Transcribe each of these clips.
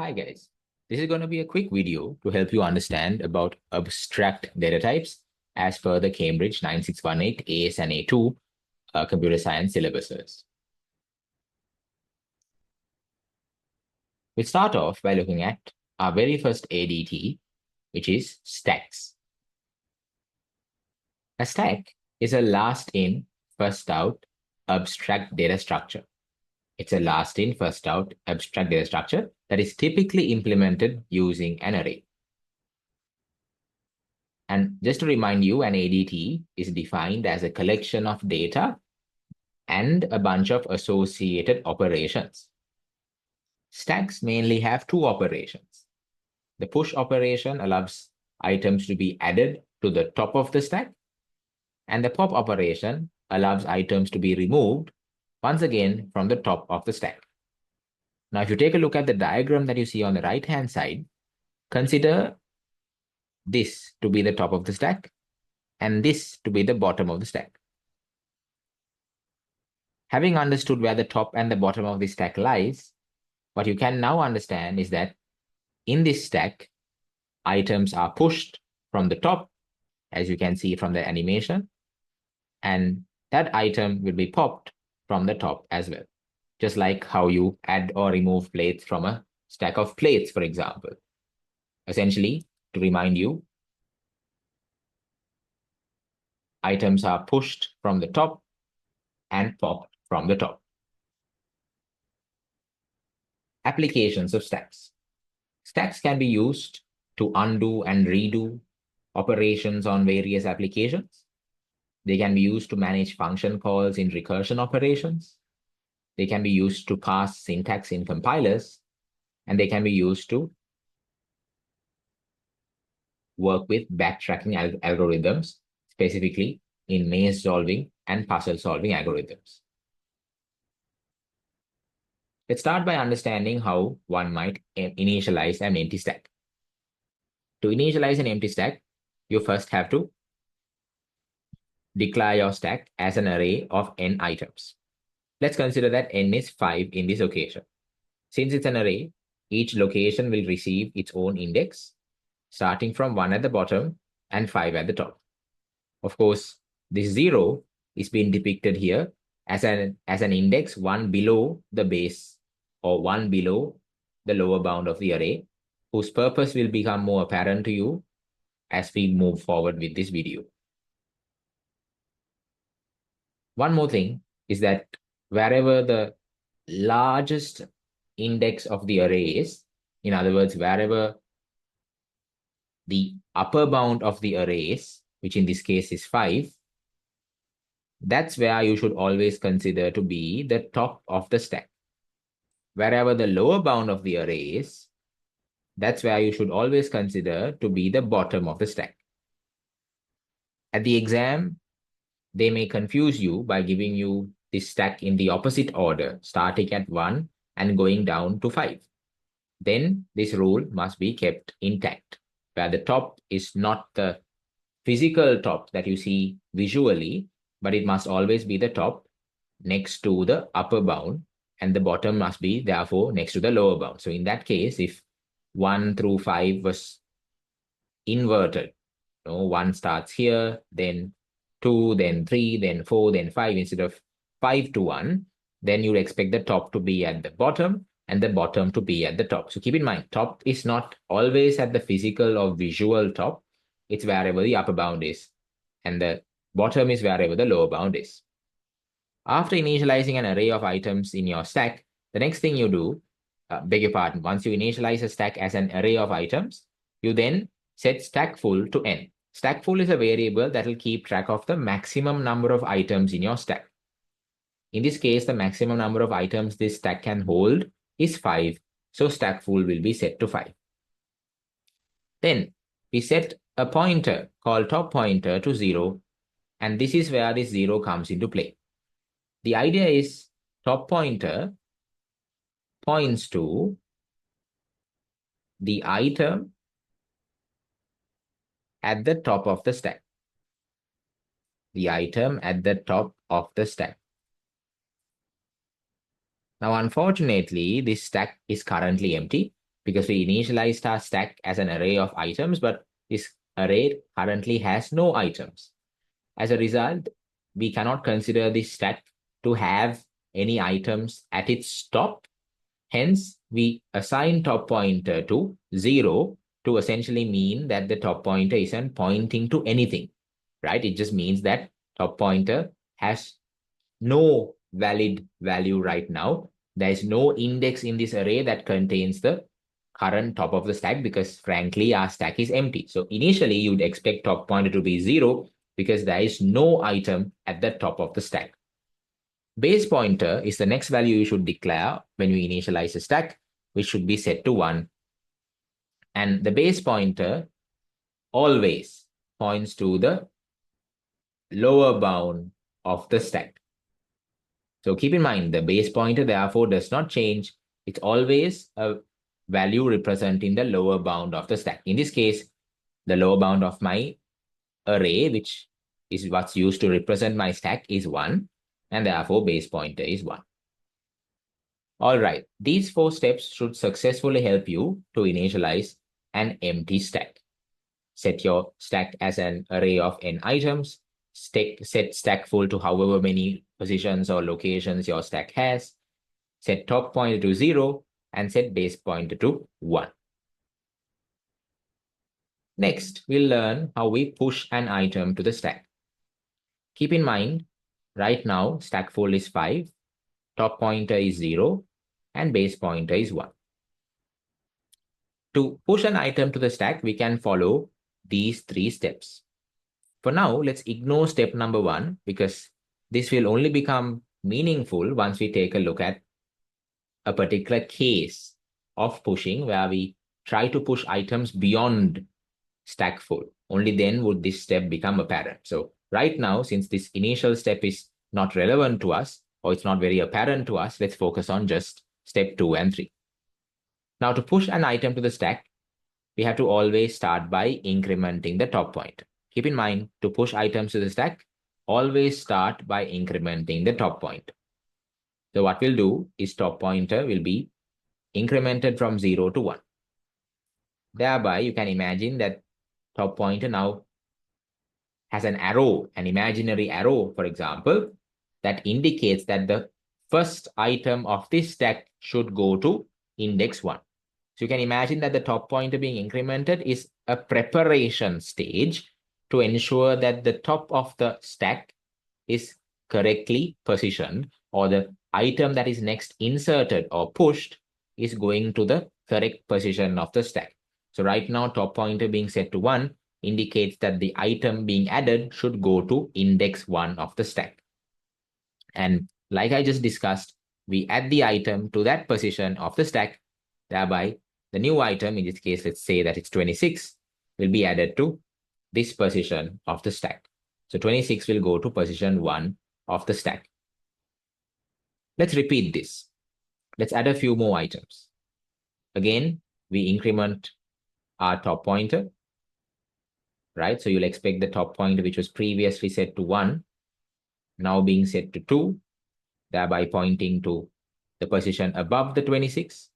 Hi guys, this is going to be a quick video to help you understand about abstract data types as per the Cambridge 9618 AS and A2 computer science syllabuses. We start off by looking at our very first ADT, which is stacks. A stack is a last in, first out abstract data structure. It's a last in, first out abstract data structure that is typically implemented using an array. And just to remind you, an ADT is defined as a collection of data and a bunch of associated operations. Stacks mainly have two operations. The push operation allows items to be added to the top of the stack, and the pop operation allows items to be removed once again from the top of the stack. Now, if you take a look at the diagram that you see on the right-hand side, consider this to be the top of the stack and this to be the bottom of the stack. Having understood where the top and the bottom of the stack lies, what you can now understand is that in this stack, items are pushed from the top, as you can see from the animation, and that item will be popped from the top as well, just like how you add or remove plates from a stack of plates, for example. Essentially, to remind you, items are pushed from the top and popped from the top. Applications of stacks. Stacks can be used to undo and redo operations on various applications. They can be used to manage function calls in recursion operations. They can be used to parse syntax in compilers, and they can be used to work with backtracking algorithms, specifically in maze solving and puzzle solving algorithms. Let's start by understanding how one might initialize an empty stack. To initialize an empty stack, you first have to declare your stack as an array of n items. Let's consider that n is 5 in this occasion. Since it's an array, each location will receive its own index, starting from 1 at the bottom and 5 at the top. Of course, this 0 is being depicted here as an index 1 below the base or 1 below the lower bound of the array, whose purpose will become more apparent to you as we move forward with this video. One more thing is that wherever the largest index of the array is, in other words, wherever the upper bound of the array is, which in this case is 5, that's where you should always consider to be the top of the stack. Wherever the lower bound of the array is, that's where you should always consider to be the bottom of the stack. At the exam, they may confuse you by giving you this stack in the opposite order, starting at 1 and going down to 5. Then this rule must be kept intact, where the top is not the physical top that you see visually, but it must always be the top next to the upper bound, and the bottom must be therefore next to the lower bound. So in that case, if 1 through 5 was inverted, 1 starts here, then 2, then 3, then 4, then 5, instead of 5 to 1, then you'd expect the top to be at the bottom and the bottom to be at the top. So keep in mind, top is not always at the physical or visual top. It's wherever the upper bound is, and the bottom is wherever the lower bound is. After initializing an array of items in your stack, the next thing you do, once you initialize a stack as an array of items, you then set stack full to n. Stack full is a variable that will keep track of the maximum number of items in your stack. In this case, the maximum number of items this stack can hold is 5, so stack full will be set to 5. Then we set a pointer called top pointer to 0, and this is where this 0 comes into play. The idea is top pointer points to the item at the top of the stack. The item at the top of the stack. Now, unfortunately, this stack is currently empty, because we initialized our stack as an array of items, but this array currently has no items. As a result, we cannot consider this stack to have any items at its top. Hence, we assign top pointer to 0 to essentially mean that the top pointer isn't pointing to anything, right? It just means that top pointer has no valid value right now. There is no index in this array that contains the current top of the stack because frankly, our stack is empty. So initially you'd expect top pointer to be 0 because there is no item at the top of the stack. Base pointer is the next value you should declare when you initialize a stack, which should be set to 1. And the base pointer always points to the lower bound of the stack. So keep in mind, the base pointer therefore does not change. It's always a value representing the lower bound of the stack. In this case, the lower bound of my array, which is what's used to represent my stack, is 1, and therefore base pointer is 1. All right, these 4 steps should successfully help you to initialize an empty stack. Set your stack as an array of n items, set stack full to however many positions or locations your stack has, set top pointer to 0, and set base pointer to 1. Next, we'll learn how we push an item to the stack. Keep in mind, right now, stack full is 5, top pointer is 0, and base pointer is 1. To push an item to the stack, we can follow these 3 steps. For now, let's ignore step number 1 because this will only become meaningful once we take a look at a particular case of pushing where we try to push items beyond stack full. Only then would this step become apparent. So right now, since this initial step is not relevant to us, or it's not very apparent to us, let's focus on just step 2 and 3. Now to push an item to the stack, we have to always start by incrementing the top pointer. Keep in mind, to push items to the stack, always start by incrementing the top pointer. So what we'll do is top pointer will be incremented from 0 to 1. Thereby, you can imagine that top pointer now has an arrow, an imaginary arrow, for example, that indicates that the first item of this stack should go to index 1. So you can imagine that the top pointer being incremented is a preparation stage to ensure that the top of the stack is correctly positioned, or the item that is next inserted or pushed is going to the correct position of the stack. So right now, top pointer being set to 1 indicates that the item being added should go to index 1 of the stack. And like I just discussed, we add the item to that position of the stack. Thereby, the new item, in this case, let's say that it's 26, will be added to this position of the stack. So 26 will go to position 1 of the stack. Let's repeat this. Let's add a few more items. Again, we increment our top pointer, right? So you'll expect the top pointer, which was previously set to 1, now being set to 2, thereby pointing to the position above the 26.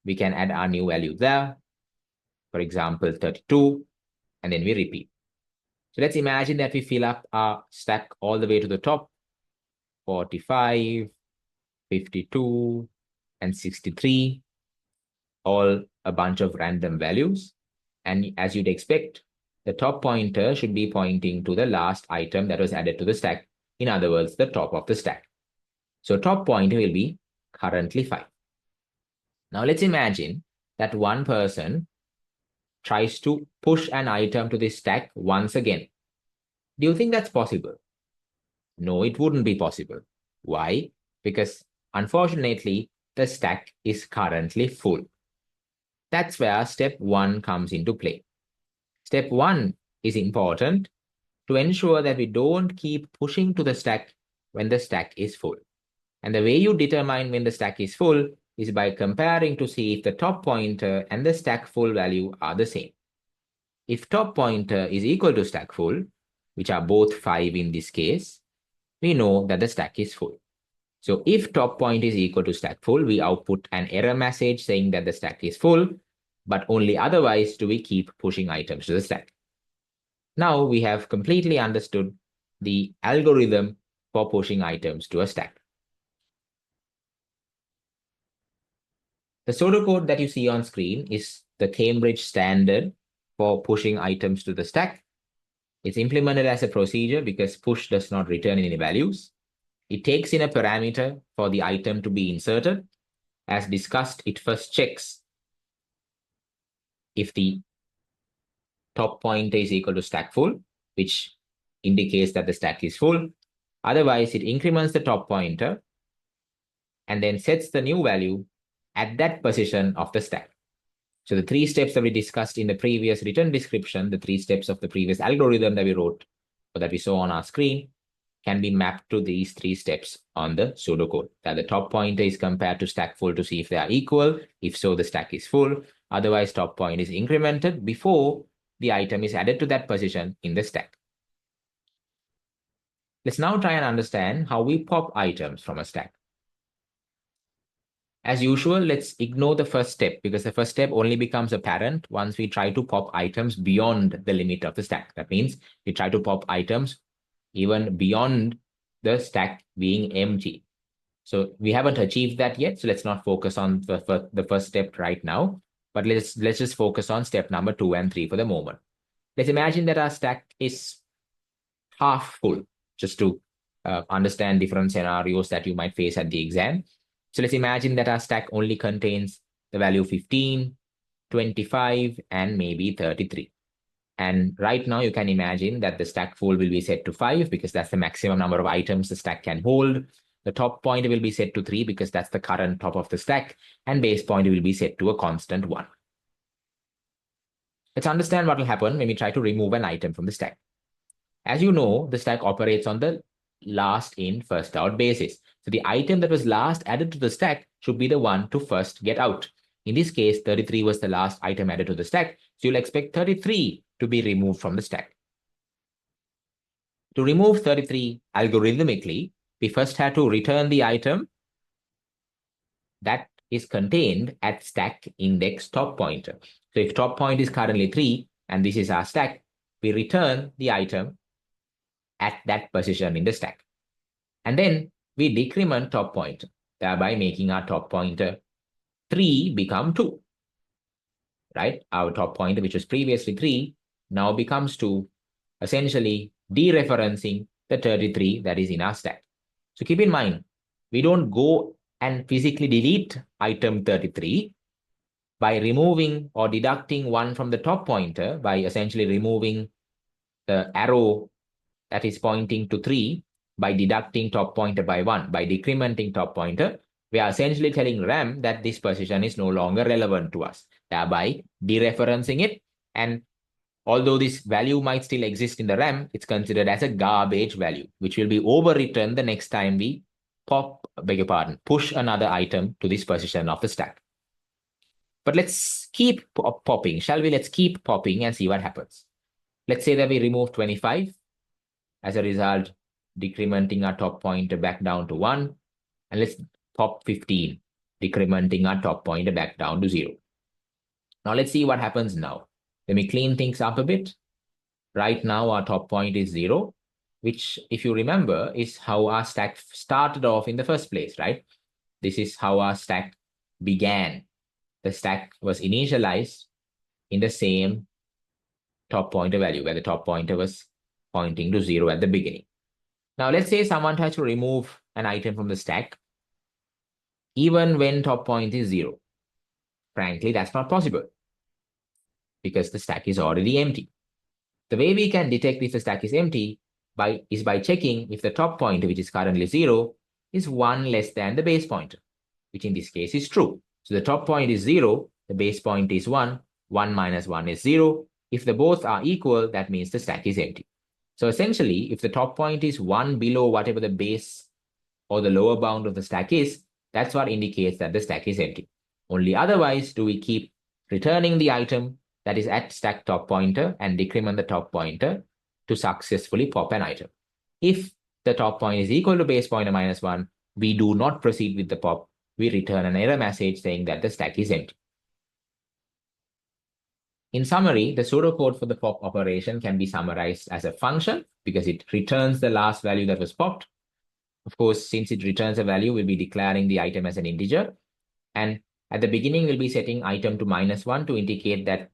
We can add our new value there, for example, 32, and then we repeat. So let's imagine that we fill up our stack all the way to the top, 45, 52, and 63, all a bunch of random values. And as you'd expect, the top pointer should be pointing to the last item that was added to the stack. In other words, the top of the stack. So top pointer will be currently 5. Now let's imagine that one person tries to push an item to this stack once again. Do you think that's possible? No, it wouldn't be possible. Why? Because unfortunately, the stack is currently full. That's where step 1 comes into play. Step 1 is important to ensure that we don't keep pushing to the stack when the stack is full. And the way you determine when the stack is full is by comparing to see if the top pointer and the stack full value are the same. If top pointer is equal to stack full, which are both 5 in this case, we know that the stack is full. So if top point is equal to stack full, we output an error message saying that the stack is full, but only otherwise do we keep pushing items to the stack. Now we have completely understood the algorithm for pushing items to a stack. The pseudocode that you see on screen is the Cambridge standard for pushing items to the stack. It's implemented as a procedure because push does not return any values. It takes in a parameter for the item to be inserted. As discussed, it first checks if the top pointer is equal to stack full, which indicates that the stack is full. Otherwise, it increments the top pointer and then sets the new value at that position of the stack. So the 3 steps that we discussed in the previous written description, the 3 steps of the previous algorithm that we wrote or that we saw on our screen, can be mapped to these 3 steps on the pseudocode. That the top pointer is compared to stack full to see if they are equal. If so, the stack is full. Otherwise, top point is incremented before the item is added to that position in the stack. Let's now try and understand how we pop items from a stack. As usual, let's ignore the first step because the first step only becomes apparent once we try to pop items beyond the limit of the stack. That means we try to pop items even beyond the stack being empty. So we haven't achieved that yet. So let's not focus on the first step right now, but let's just focus on step number 2 and 3 for the moment. Let's imagine that our stack is half full, just to understand different scenarios that you might face at the exam. So let's imagine that our stack only contains the value 15, 25, and maybe 33. And right now you can imagine that the stack full will be set to 5 because that's the maximum number of items the stack can hold. The top pointer will be set to 3 because that's the current top of the stack, and base pointer will be set to a constant 1. Let's understand what will happen when we try to remove an item from the stack. As you know, the stack operates on the last in, first out basis. So the item that was last added to the stack should be the one to first get out. In this case, 33 was the last item added to the stack, so you'll expect 33 to be removed from the stack. To remove 33 algorithmically, we first have to return the item that is contained at stack index top pointer. So if top point is currently 3 and this is our stack, we return the item at that position in the stack. And then we decrement top pointer, thereby making our top pointer 3 become 2. Right? Our top pointer, which was previously 3, now becomes 2, essentially dereferencing the 33 that is in our stack. So keep in mind, we don't go and physically delete item 33 by removing or deducting 1 from the top pointer by essentially removing the arrow that is pointing to 3 by deducting top pointer by 1, by decrementing top pointer. We are essentially telling RAM that this position is no longer relevant to us, thereby dereferencing it. And although this value might still exist in the RAM, it's considered as a garbage value, which will be overwritten the next time we push another item to this position of the stack. But let's keep popping, shall we? Let's keep popping and see what happens. Let's say that we remove 25. As a result, decrementing our top pointer back down to 1. And let's pop 15, decrementing our top pointer back down to 0. Now let's see what happens now. Let me clean things up a bit. Right now, our top point is 0, which, if you remember, is how our stack started off in the first place, right? This is how our stack began. The stack was initialized in the same top pointer value, where the top pointer was pointing to 0 at the beginning. Now, let's say someone tries to remove an item from the stack, even when top point is 0. Frankly, that's not possible because the stack is already empty. The way we can detect if the stack is empty is by checking if the top pointer, which is currently 0, is 1 less than the base pointer, which in this case is true. So the top point is 0, the base point is 1, 1 minus 1 is 0. If the both are equal, that means the stack is empty. So essentially, if the top point is 1 below whatever the base or the lower bound of the stack is, that's what indicates that the stack is empty. Only otherwise do we keep returning the item that is at stack top pointer and decrement the top pointer to successfully pop an item. If the top point is equal to base pointer minus 1, we do not proceed with the pop. We return an error message saying that the stack is empty. In summary, the pseudocode for the pop operation can be summarized as a function because it returns the last value that was popped. Of course, since it returns a value, we'll be declaring the item as an integer. And at the beginning, we'll be setting item to -1 to indicate that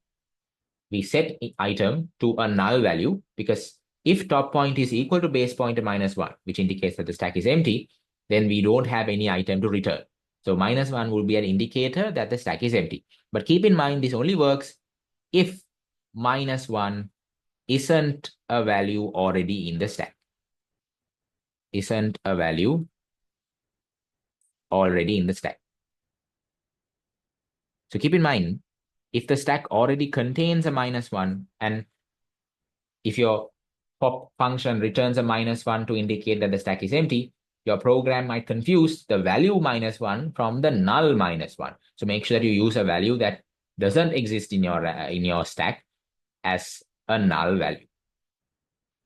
we set item to a null value, because if top point is equal to base pointer -1, which indicates that the stack is empty, then we don't have any item to return. So -1 will be an indicator that the stack is empty. But keep in mind, this only works if -1 isn't a value already in the stack. Isn't a value already in the stack. So keep in mind, if the stack already contains a -1, and if your pop function returns a -1 to indicate that the stack is empty, your program might confuse the value -1 from the null -1. So make sure that you use a value that doesn't exist in your stack as a null value.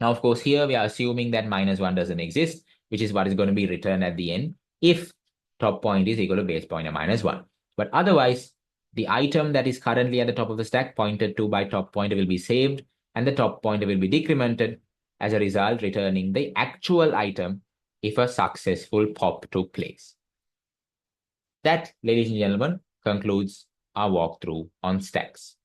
Now, of course, here we are assuming that -1 doesn't exist, which is what is going to be returned at the end if top point is equal to base pointer -1. But otherwise, the item that is currently at the top of the stack pointed to by top pointer will be saved, and the top pointer will be decremented, as a result returning the actual item if a successful pop took place. That, ladies and gentlemen, concludes our walkthrough on stacks.